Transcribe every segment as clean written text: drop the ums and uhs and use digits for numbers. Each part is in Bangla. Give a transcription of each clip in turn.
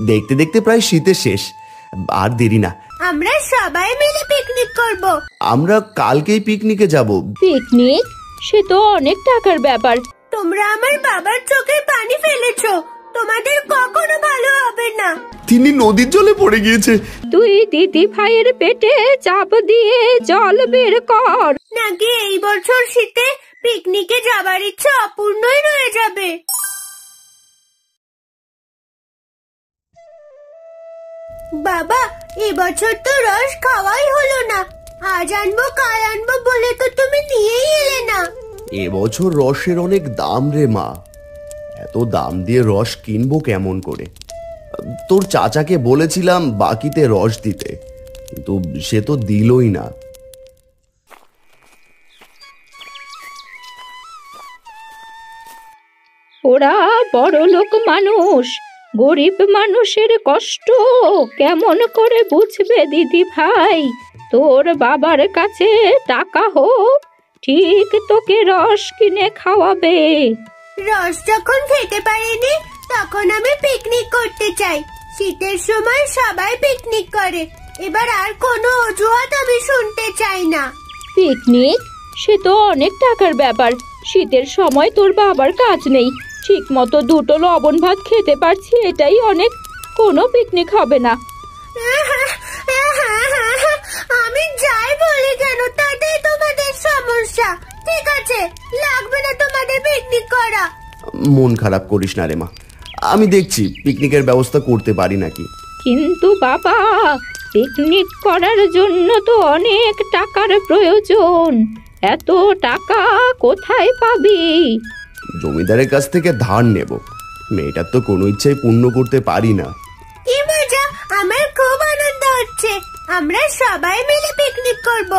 দেখতে দেখতে প্রায় শীতের শেষ, আর দেরি না। আমরা সবাই মিলে পিকনিক করব। আমরা কালকেই পিকনিকে যাব। পিকনিক? সে তো অনেক টাকার ব্যাপার। তোমরা আমার বাবার চোখে পানি ফেলেছো, তোমাদের কখনো ভালো হবে না। তিনি নদীর জলে পড়ে গিয়েছে। তুই দিদি ভাইয়ের পেটে চাপ দিয়ে জল বের কর, নাকি এই বছর শীতে পিকনিকে যাবার ইচ্ছা অপূর্ণই রয়ে যাবে। বাবা, এবছর তো রস খাওয়াই হলো না। আজ আনবো কাল আনবো বলে তো তুমি নিয়েই এলে না। এবছর রসের অনেক দাম রে মা, এত দাম দিয়ে রস কিনবো কেমন করে? তোর চাচাকে বলেছিলাম বাকিতে রস দিতে, কিন্তু সে তো দিলই না। ওরা বড় লোক মানুষ, গরিব মানুষের কষ্ট কেমন করে বুঝবে দিদি ভাই? তোর বাবার কাছে টাকা হোক, ঠিক তোকে রস কিনে খাওয়াবে। রস যখন খেতে পারিনি তখন আমি পিকনিক করতে চাই। শীতের সময় সবাই পিকনিক করে, এবার আর কোনো অজুহাত আমি শুনতে চাই না। পিকনিক? সে তো অনেক টাকার ব্যাপার। শীতের সময় তোর বাবার কাজ নেই, ঠিক মতো দুটো লবণ ভাত খেতে পারছি, এটাই অনেক। কোনো পিকনিক হবে না। আমি যাই বলি কেন তাতেই তোমাদের সমস্যা। ঠিক আছে, লাগবে না তোমাদের পিকনিক করা। মন খারাপ করিস না রে মা, আমি দেখছি পিকনিকের ব্যবস্থা করতে পারি নাকি। কিন্তু বাবা, পিকনিক করার জন্য তো অনেক টাকার প্রয়োজন। এত টাকা কোথায় পাবি? জমিদারের কাছ থেকে ধার নেব, মেয়েটার তো কোনো ইচ্ছাই পূর্ণ করতে পারি না। কি মজা, আমার খুব আনন্দ হচ্ছে। আমরা সবাই মিলে পিকনিক করব।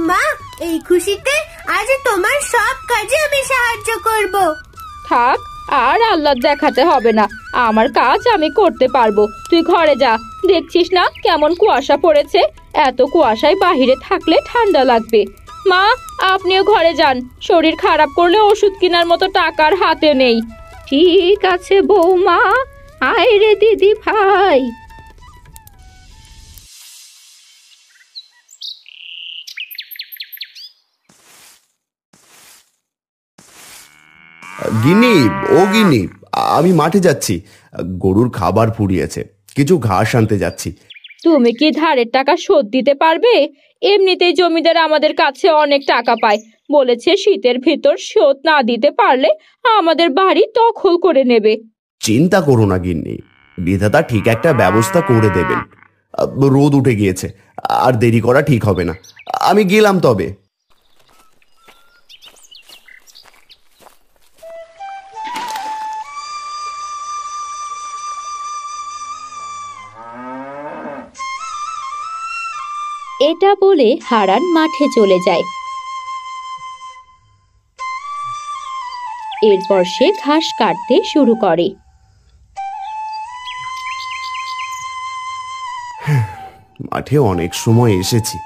মা, এই খুশিতে আজ তোমার সব কাজে আমি সাহায্য করব। থাক, আর আল্লাহ দেখাতে হবে না, আমার কাজ আমি করতে পারবো। তুই ঘরে যা, দেখছিস না কেমন কুয়াশা পড়েছে? এত কুয়াশায় বাহিরে থাকলে ঠান্ডা লাগবে। মা, আপনিও ঘরে যান, শরীর খারাপ করলে ওষুধ কেনার মতো টাকার হাতে নেই। ঠিক আছে বৌমা, আয় রে দিদি ভাই। গিন্নি, ও গিন্নি, আমি মাঠে যাচ্ছি, গরুর খাবার ফুরিয়েছে, কিছু ঘাস আনতে যাচ্ছি। তুমি কি ধারের টাকা শোধ দিতে পারবে? এমনিতেই জমিদার আমাদের কাছে অনেক টাকা পায়, বলেছে শীতের ভিতর শোধ না দিতে পারলে আমাদের বাড়ি দখল করে নেবে। চিন্তা করো না গিন্নি, বিধাতা ঠিক একটা ব্যবস্থা করে দেবেন। রোদ উঠে গিয়েছে, আর দেরি করা ঠিক হবে না। আমি গেলাম তবে। এটা বলে হারান মাঠে চলে যায়। এরপর সে ঘাস কাটতে শুরু করে। মাঠে অনেক সময় এসেছি,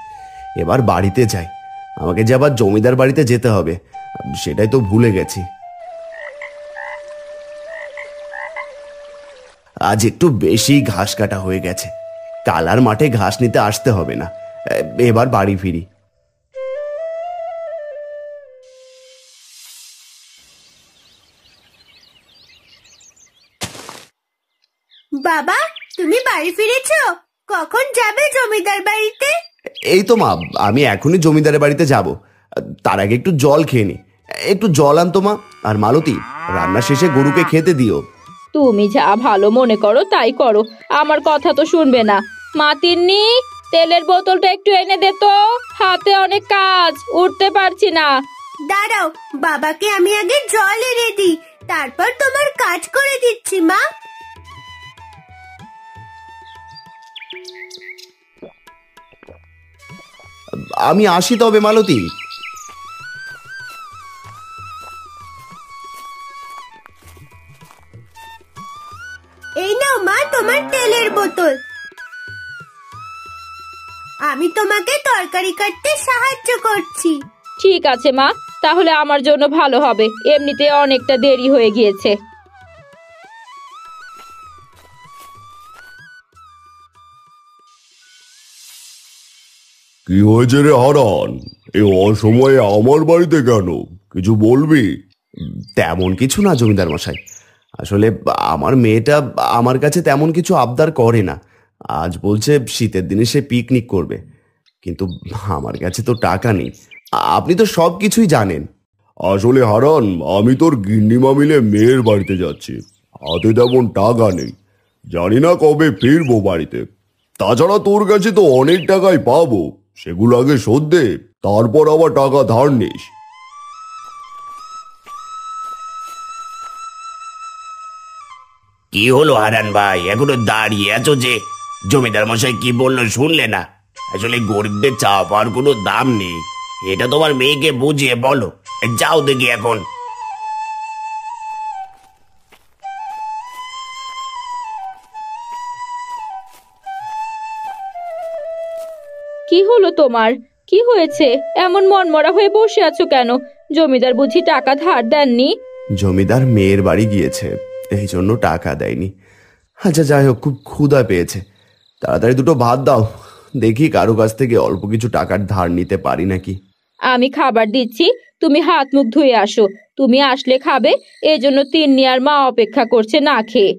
এবার বাড়িতে যাই। আমাকে যে আবার জমিদার বাড়িতে যেতে হবে, সেটাই তো ভুলে গেছি। আজ একটু বেশি ঘাস কাটা হয়ে গেছে, কাল আর মাঠে ঘাস নিতে আসতে হবে না। এবার বাড়ি ফিরি। বাবা, তুমি বাড়ি ফিরেছো? কখন যাবে জমিদার বাড়িতে? এই তো মা, আমি এখনই জমিদারের বাড়িতে যাব। তার আগে একটু জল খেয়ে নি। একটু জল আনতো মা। আর মালতী, রান্না শেষে গরুকে খেতে দিও। তুমি যা ভালো মনে করো তাই করো, আমার কথা তো শুনবে না। মা তিন্নি, তেলের বোতলটা একটু এনে দে তো, হাতে অনেক কাজ, উঠতে পারছি না। দাঁড়াও, বাবাকে আমি আগে জল এনে দিই, তারপর তোমার কাজ করে দিচ্ছি মা। আমি আসি তবে মালতী। এই নাও মা তোমার তেলের বোতল। আমি তোমাকে তরকারি কাটতে সাহায্য করছি। ঠিক আছে মা, তাহলে আমার জন্য ভালো হবে, এমনিতে অনেকটা দেরি হয়ে গিয়েছে। কি হয়েছে রে হারান? এই অসময়ে আমার বাড়িতে কেন? কিছু বলবি? তেমন কিছু না জমিদার মশাই, আসলে আমার মেয়েটা আমার কাছে তেমন কিছু আবদার করে না। আজ বলছে শীতের দিনে সে পিকনিক করবে, কিন্তু আমার কাছে তো টাকা নেই। আপনি তো সব কিছুই জানেন। আসলে হারান, আমি তোর গিন্নিমা মিলে মেয়ের বাড়িতে যাচ্ছি। হাতে তেমন টাকা নেই, জানি না কবে ফিরবো বাড়িতে। তাছাড়া তোর কাছে তো অনেক টাকাই পাবো, সেগুলো আগে শোধ দে, তারপর আবার টাকা ধার নিস। কি হলো হারান ভাই, এখনো দাঁড়িয়ে আছো যে? জমিদার মশাই কি বললো শুনলে না? আসলে গরিবদের চা পাওয়ার কোনো দাম নেই, এটা তোমার মেয়েকে বুঝিয়ে বলো। যাও দেখি এখন। কি হলো তোমার? কি হয়েছে? এমন মনমরা হয়ে বসে আছো কেন? জমিদার বুঝি টাকা ধার দেননি? জমিদার মেয়ের বাড়ি গিয়েছে, এই জন্য টাকা দেয়নি। আচ্ছা যাই হোক, খুব ক্ষুধা পেয়েছে, তাড়াতাড়ি দুটো ভাত দাও, দেখি কারো কাছ থেকে অল্প কিছু টাকার ধার নিতে পারি নাকি। আমি খাবার দিচ্ছি, তুমি হাত মুখ ধুয়ে আসো। তুমি আসলে খাবে, এজন্য তিন্নি আর মা অপেক্ষা করছে না খেয়ে।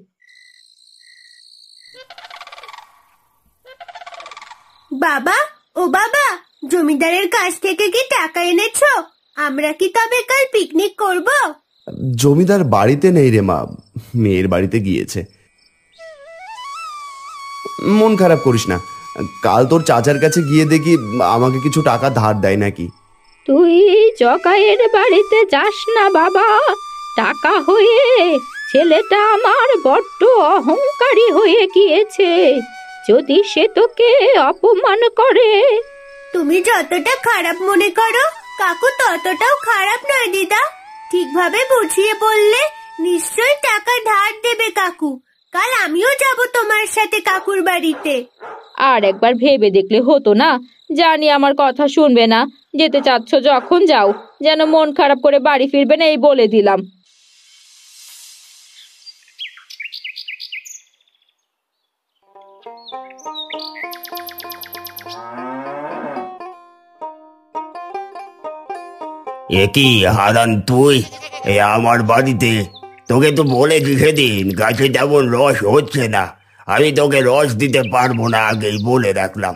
বাবা, ও বাবা, জমিদারের কাছ থেকে কি টাকা এনেছো? আমরা কি তবে কাল পিকনিক করব? জমিদার বাড়িতে নেই রে মা, মেয়ের বাড়িতে গিয়েছে। মন খারাপ করিস না, কাল তোর চাচার কাছে গিয়ে দেখি আমাকে কিছু টাকা ধার দেয় নাকি। তুই জগাইয়ের বাড়িতে যাস না বাবা, টাকা হয়ে ছেলেটা আমার বড্ড অহংকারী হয়ে গিয়েছে। যদি সে তোকে অপমান করে। তুমি যতটা খারাপ মনে করো, কাকু ততটাও খারাপ নয় দিদা। ঠিকভাবে বুঝিয়ে বললে নিশ্চয়ই টাকা ধার দেবে কাকু। কাল আমিও যাব তোমার সাথে কাকুর বাড়িতে। আর একবার ভেবে দেখলে হতো না? জানি আমার কথা শুনবে না, যেতে চাচ্ছ যখন যাও, যেন মন খারাপ করে বাড়ি ফিরবে না এই বলে দিলাম। এ কি হারান, তুই এই আমার বাড়িতে? তোকে তো বলেছি সেদিন গাছে তেমন রস হচ্ছে না, আমি তোকে রস দিতে পারবো না, আগেই বলে রাখলাম।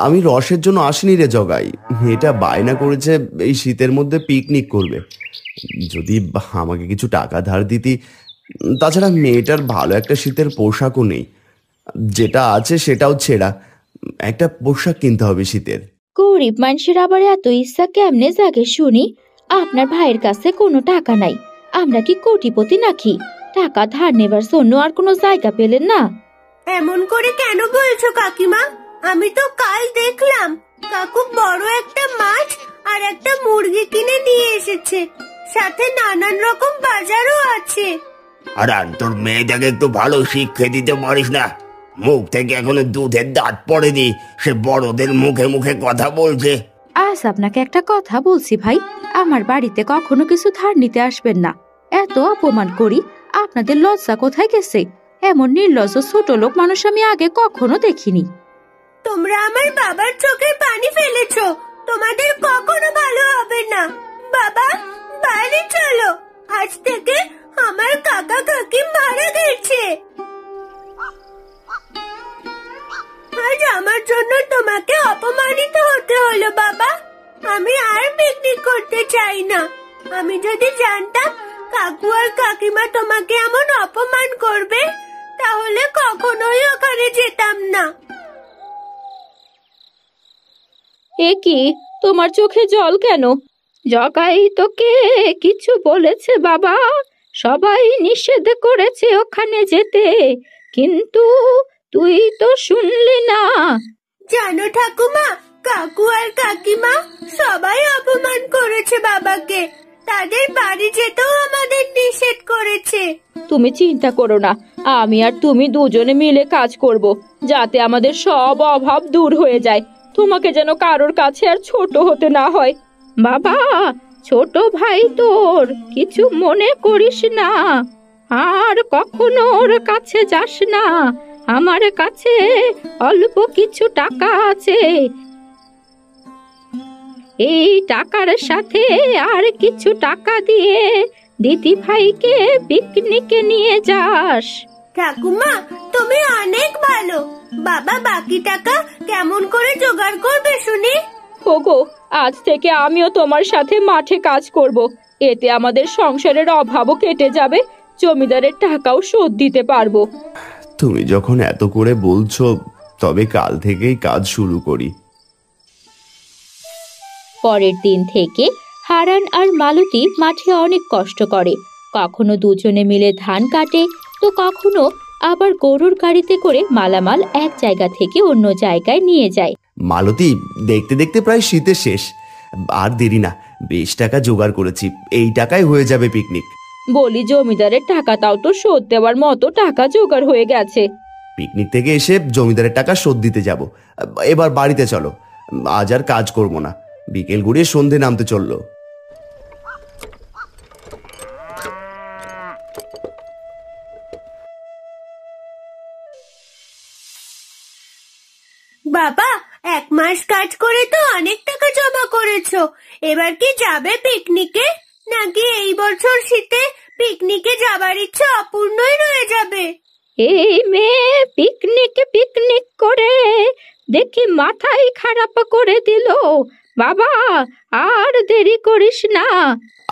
আমি রসের জন্য আসিনি রে জগাই, মেয়েটা বায়না করেছে এই শীতের মধ্যে পিকনিক করবে। যদি আমাকে কিছু টাকা ধার দিতি। তাছাড়া মেয়েটার ভালো একটা শীতের পোশাকও নেই, যেটা আছে সেটাও ছেঁড়া। একটা পোশাক কিনতে হবে শীতের। গরিব মানুষের আবার এত ইচ্ছা কেমনে জাগে শুনি? আপনার ভাইয়ের কাছে কোনো টাকা নাই, আমরা কি কোটিপতি নাকি? টাকা ধার নেবার জন্য আর কোনো জায়গা পেলেন না? এমন করে কেন বলছো কাকিমা? আমি তো কাল দেখলাম কাকু বড় একটা মাছ আর একটা মুরগি কিনে নিয়ে এসেছে, সাথে নানান রকম বাজারও আছে। হারান, তোর মেয়েটাকে একটু ভালো শিক্ষা দিতে পারিস না? মুখ থেকে এখনো দুধের দাঁত পড়েনি, সে বড়দের মুখে মুখে কথা বলছে। আজ আপনাকে একটা কথা বলছি ভাই, আমার বাড়িতে কখনো কিছু ধার নিতে আসবেন না। এত অপমান করি, আপনাদের লজ্জা কোথায় গেছে? এমন নির্লজ্জ ছোট লোক মানুষ আমি আগে কখনো দেখিনি। তোমরা আমার বাবার চোখের পানি ফেলেছো, তোমাদের কখনো ভালো হবে না। বাবা, বাড়ি চলো, আজ থেকে আমার কাকা কাকি মারা গেছে। আজ আমার জন্য তোমাকে অপমানিত হতে হলো বাবা। আমি আর পিকনিক করতে চাই না। আমি যদি জানতাম কাকু আর কাকিমা তোমাকে এমন অপমান করবে, তাহলে কখনোই ওখানে যেতাম না। এ কি, তোমার চোখে জল কেন? জগাই তোকে কিছু বলেছে বাবা? সবাই নিষেধ করেছে ওখানে যেতে, কিন্তু তুই তো শুনলি না। জানো ঠাকুমা, কাকু আর কাকিমা সবাই অপমান করেছে বাবাকে, তাদের বাড়ি যেতেও আমাদের নিষেধ করেছে। তুমি চিন্তা করো না, আমি আর তুমি দুজনে মিলে কাজ করব, যাতে আমাদের সব অভাব দূর হয়ে যায়। তোমাকে যেন কারোর কাছে আর ছোট হতে না হয়। বাবা, ছোট ভাই তোর, কিছু মনে করিস না, আর কখনো ওর কাছে যাস না। আমার কাছে অল্প কিছু টাকা আছে, এই টাকার সাথে আর কিছু টাকা দিয়ে দিদি ভাইকে পিকনিকে নিয়ে যাস। ঠাকুমা, তুমি অনেক ভালো। বাবা বাকি টাকা কেমন করে জোগাড় করবে শুনি? ওগো, আজ থেকে আমিও তোমার সাথে মাঠে কাজ করব। এতে আমাদের সংসারের অভাবও কেটে যাবে, জমিদারের টাকাও শোধ দিতে পারবো। তুমি যখন এত করে বলছো, তবে কাল থেকেই কাজ শুরু করি। পরের দিন থেকে হারান আর মালতী মাঠে অনেক কষ্ট করে। কখনো দুজনে মিলে ধান কাটে, তো কখনো আবার গরুর গাড়িতে করে মালামাল এক জায়গা থেকে অন্য জায়গায় নিয়ে যায়। মালতী, দেখতে দেখতে প্রায় শীতের শেষ। আর দেরি না, বেশ টাকা জোগাড় করেছি, এই টাকায় হয়ে যাবে পিকনিক। বলি, জমিদারের টাকাটাও তো শোধ দেওয়ার মতো টাকা জোগাড় হয়ে গেছে। পিকনিক থেকে এসে জমিদারের টাকা শোধ দিতে যাব। এবার বাড়িতে চলো, আজ আর কাজ করব না। বিকেল গড়িয়ে সন্ধে নামতে চললো। বাবা, 1 মাস কাজ করে তো অনেক টাকা জমা করেছো। এবার কি যাবে পিকনিকে, নাকি এই বছর শীতে পিকনিকে যাবার ইচ্ছা অপূর্ণই রয়ে যাবে? এই মেয়ে পিকনিক করে দেখি মাথাই খারাপ করে দিল। বাবা, আর দেরি করিস না।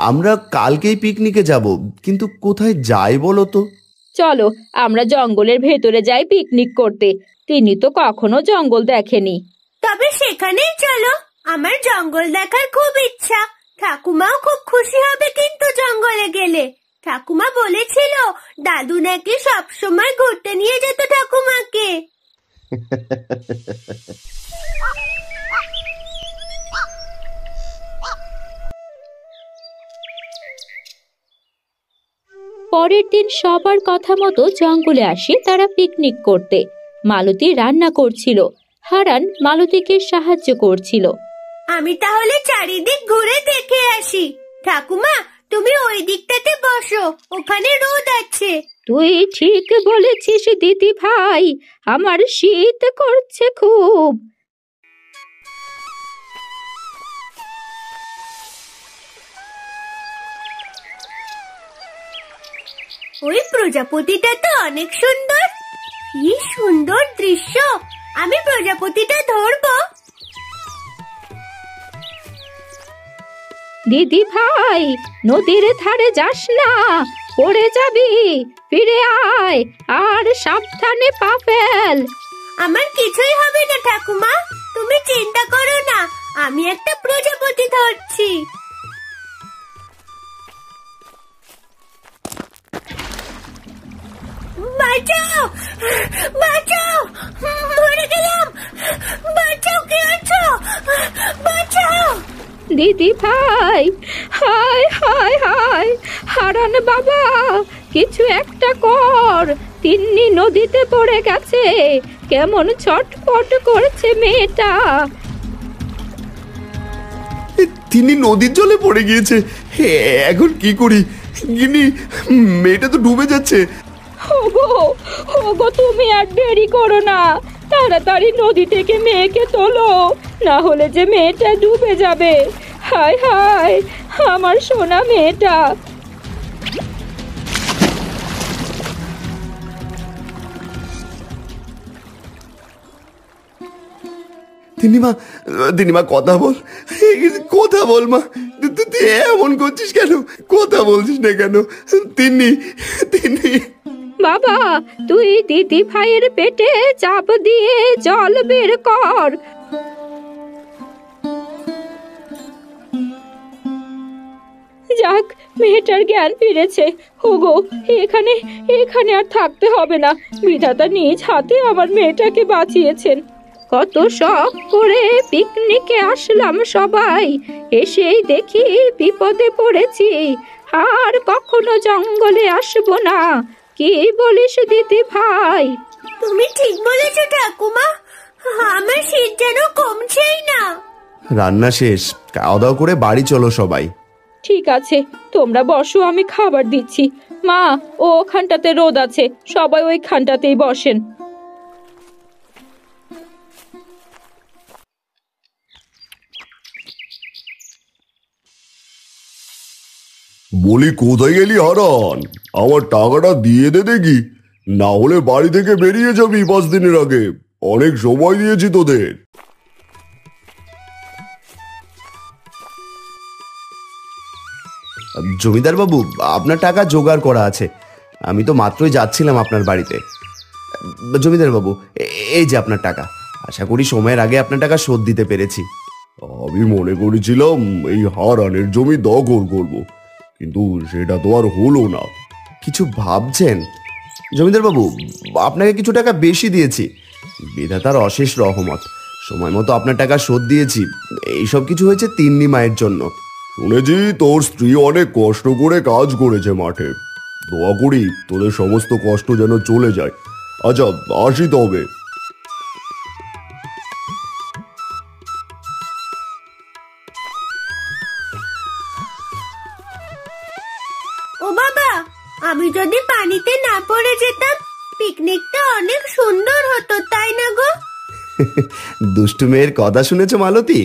আমরা কালকেই পিকনিকে যাব, কিন্তু কোথায় যাই বলো তো? চলো, আমরা জঙ্গলের ভেতরে যাই পিকনিক করতে। তিনি তো কখনো জঙ্গল দেখেনি। তবে সেখানেই চলো, আমার জঙ্গল দেখার খুব ইচ্ছা। ঠাকুমাও খুব খুশি হবে কিন্তু জঙ্গলে গেলে। ঠাকুমা বলেছিল দাদু নাকি সবসময় ঘুরতে নিয়ে যেত ঠাকুমাকে। পরের দিন সবার কথা মতো জঙ্গলে আসে তারা পিকনিক করতে। মালতী রান্না করছিল, হারান মালতীকে সাহায্য করছিল। আমি তাহলে চারিদিক ঘুরে দেখে আসি। ঠাকুমা, তুমি ওই দিকটাতে বসো, ওখানে রোদ আছে। তুই ঠিক বলেছিস দিদি ভাই, আমার শীত করছে খুব। ওই প্রজাপতিটা তো অনেক সুন্দর। কি সুন্দর দৃশ্য! আমি প্রজাপতিটা ধরবো। দিদি ভাই, নদীর ধারে যাস না, পড়ে যাবি। ফিরে আয় আর সাবধানে পা ফেল। আমার কিছুই হবে না ঠাকুমা, তুমি চিন্তা করো না। আমি একটা প্রজাপতি ধরছি। বাঁচাও, বাঁচাও, মরে গেলাম। বাঁচাও, কে আছো? বাঁচাও। দিদি ভাই, হায় হায় হায়, হারান বাবা, কিছু একটা কর। তিন্নি নদীতে পড়ে গেছে, কেমন ছটফট করছে মেয়েটা। তিনি নদীর জলে পড়ে গিয়েছে। এখন কি করি গিনি? মেয়েটা তো ডুবে যাচ্ছে। ওগো, ওগো, তুমি আর দেরি করো না, তাড়াতাড়ি নদী থেকে মেয়েকে তোলো, না হলে যে মেয়েটা ডুবে যাবে। হায় হায়, আমার সোনা মেয়েটা। তিন্নিমা, তিন্নিমা কথা বল, কথা বল মা। তুই এমন করছিস কেন? কথা বলছিস না কেন? তিন্নি, তিন্নি। বাবা, তুই দিদি ভাইয়ের পেটে চাপ দিয়ে জল বের কর। যাক, মেয়েটার জ্ঞান ফিরেছে। ওগো, এখানে এখানে আর থাকতে হবে না। বিধাতা নিজ হাতে আমার মেয়েটাকে বাঁচিয়েছেন। কত শখ করে পিকনিকে আসলাম সবাই, এসেই দেখি বিপদে পড়েছি। আর কখনো জঙ্গলে আসবো না। কি বলিস দিদি ভাই? তুমি ঠিক বলেছো ঠাকুমা, আমার শীত যেন কমছেই না। রান্না শেষ, খাওয়া দাওয়া করে বাড়ি চলো সবাই। ঠিক আছে, তোমরা বসো, আমি খাবার দিচ্ছি। মা, ওখানটাতে রোদ আছে, সবাই ওইখানটাতেই বসেন। বলি কোথায় গেলি হারান? আমার টাকাটা দিয়ে দে দেখি, না হলে বাড়ি থেকে বেরিয়ে যাবি 5 দিনের আগে। অনেক সময় দিয়েছি তোদের। জমিদার বাবু, আপনার টাকা জোগাড় করা আছে। আমি তো মাত্রই যাচ্ছিলাম আপনার বাড়িতে। জমিদার বাবু, এই যে আপনার টাকা। আশা করি সময়ের আগে আপনার টাকা শোধ দিতে পেরেছি। আমি মনে করেছিলাম এই হারানের জমি দখল করব, কিন্তু সেটা তো আর হলো না। কিছু ভাবছেন? জমিদার বাবু, আপনাকে কিছু টাকা বেশি দিয়েছি। বিধাতার অশেষ রহমত, সময় মতো আপনার টাকা শোধ দিয়েছি। এইসব কিছু হয়েছে তিন্নি মায়ের জন্য। শুনেছি তোর স্ত্রী অনেক কষ্ট করে কাজ করেছে মাঠে। দোয়া করি তোদের সমস্ত কষ্ট যেন চলে যায়। আচ্ছা, আসি তবে। ও বাবা, আমি যদি পানিতে না পড়ে যেতাম, পিকনিকটা অনেক সুন্দর হতো, তাই না গো? দুষ্টু মেয়ের কথা শুনেছো মালতী?